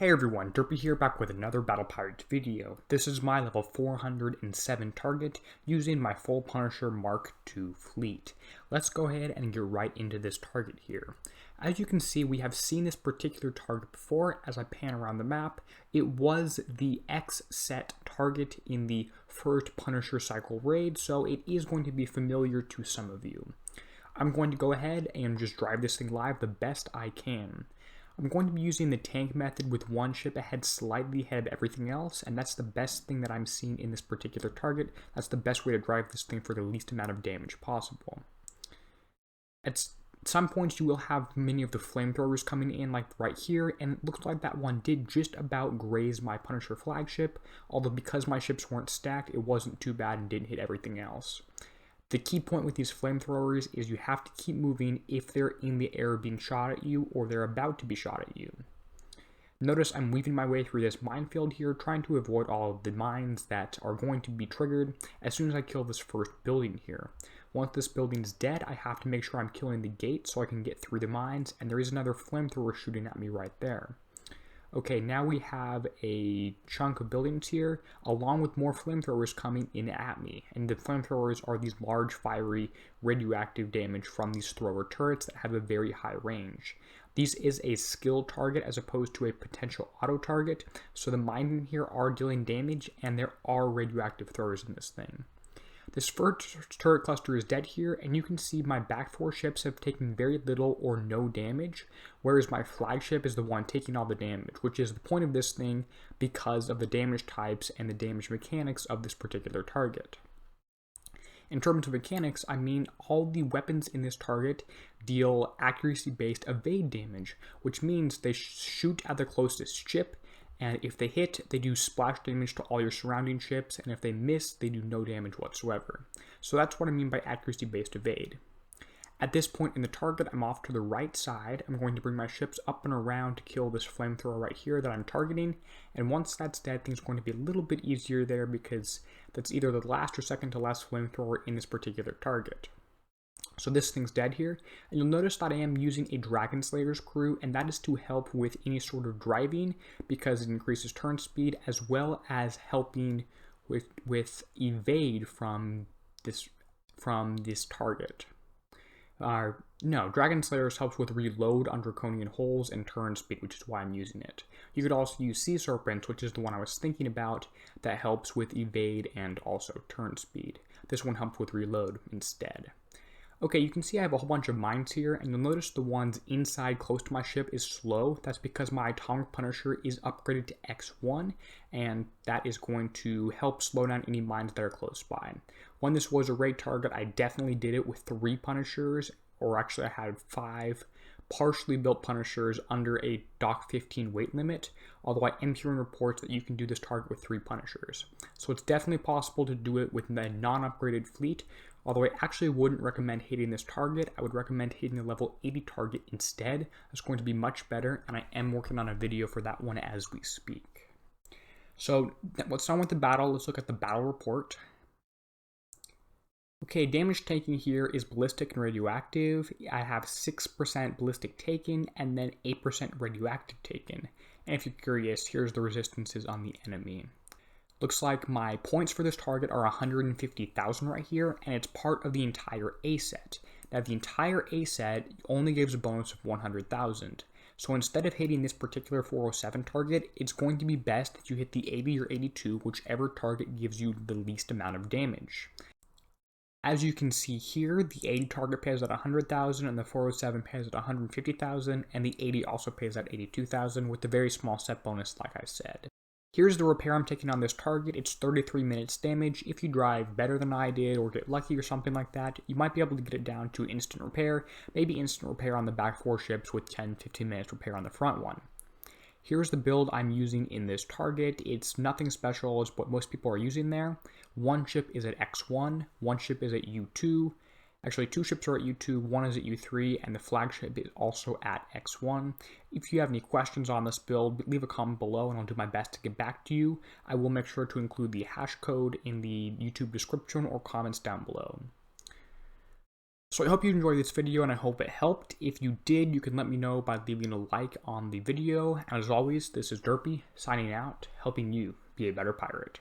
Hey everyone, Derpy here, back with another Battle Pirates video. This is my level 407 target using my full Punisher Mark II fleet. Let's go ahead and get right into this target here. As you can see, we have seen this particular target before. As I pan around the map, it was the X set target in the first Punisher cycle raid, so it is going to be familiar to some of you. I'm going to go ahead and just drive this thing live the best I can. I'm going to be using the tank method with one ship ahead, slightly ahead of everything else, and that's the best thing that I'm seeing in this particular target. That's the best way to drive this thing for the least amount of damage possible. At some points you will have many of the flamethrowers coming in, like right here, and it looks like that one did just about graze my Punisher flagship, although because my ships weren't stacked, it wasn't too bad and didn't hit everything else. The key point with these flamethrowers is you have to keep moving if they're in the air being shot at you or they're about to be shot at you. Notice I'm weaving my way through this minefield here, trying to avoid all of the mines that are going to be triggered as soon as I kill this first building here. Once this building's dead, I have to make sure I'm killing the gate so I can get through the mines, and there is another flamethrower shooting at me right there. Okay, now we have a chunk of buildings here, along with more flamethrowers coming in at me. And the flamethrowers are these large, fiery, radioactive damage from these thrower turrets that have a very high range. This is a skill target as opposed to a potential auto target, so the mines in here are dealing damage, and there are radioactive throwers in this thing. This first turret cluster is dead here, and you can see my back four ships have taken very little or no damage, whereas my flagship is the one taking all the damage, which is the point of this thing because of the damage types and the damage mechanics of this particular target. In terms of mechanics, I mean all the weapons in this target deal accuracy-based evade damage, which means they shoot at the closest ship, and if they hit, they do splash damage to all your surrounding ships, and if they miss, they do no damage whatsoever. So that's what I mean by accuracy-based evade. At this point in the target, I'm off to the right side. I'm going to bring my ships up and around to kill this flamethrower right here that I'm targeting, and once that's dead, things are going to be a little bit easier there because that's either the last or second to last flamethrower in this particular target. So this thing's dead here, and you'll notice that I am using a Dragon Slayer's crew, and that is to help with any sort of driving because it increases turn speed as well as helping with evade from this target. No, Dragon Slayers helps with reload on Draconian holes and turn speed, which is why I'm using it. You could also use Sea Serpent, which is the one I was thinking about, that helps with evade and also turn speed. This one helps with reload instead. Okay, you can see I have a whole bunch of mines here, and you'll notice the ones inside close to my ship is slow. That's because my Atomic Punisher is upgraded to X1, and that is going to help slow down any mines that are close by. When this was a raid target, I definitely did it with 3 Punishers, or actually I had 5 partially built Punishers under a Dock 15 weight limit, although I am hearing reports that you can do this target with 3 Punishers. So it's definitely possible to do it with a non-upgraded fleet, although I actually wouldn't recommend hitting this target. I would recommend hitting the level 80 target instead. It's going to be much better, and I am working on a video for that one as we speak. So let's start with the battle. Let's look at the battle report. Okay, damage taken here is ballistic and radioactive. I have 6% ballistic taken and then 8% radioactive taken. And if you're curious, here's the resistances on the enemy. Looks like my points for this target are 150,000 right here, and it's part of the entire A set. Now the entire A set only gives a bonus of 100,000. So instead of hitting this particular 407 target, it's going to be best that you hit the 80 or 82, whichever target gives you the least amount of damage. As you can see here, the 80 target pays at 100,000 and the 407 pays at 150,000, and the 80 also pays at 82,000 with a very small set bonus like I said. Here's the repair I'm taking on this target. It's 33 minutes damage. If you drive better than I did or get lucky or something like that, you might be able to get it down to instant repair, maybe instant repair on the back 4 ships with 10-15 minutes repair on the front one. Here's the build I'm using in this target. It's nothing special, it's what most people are using there. One ship is at X1, one ship is at U2. Actually, 2 ships are at U2, 1 is at U3, and the flagship is also at X1. If you have any questions on this build, leave a comment below and I'll do my best to get back to you. I will make sure to include the hash code in the YouTube description or comments down below. So I hope you enjoyed this video and I hope it helped. If you did, you can let me know by leaving a like on the video. And as always, this is Derpy signing out, helping you be a better pirate.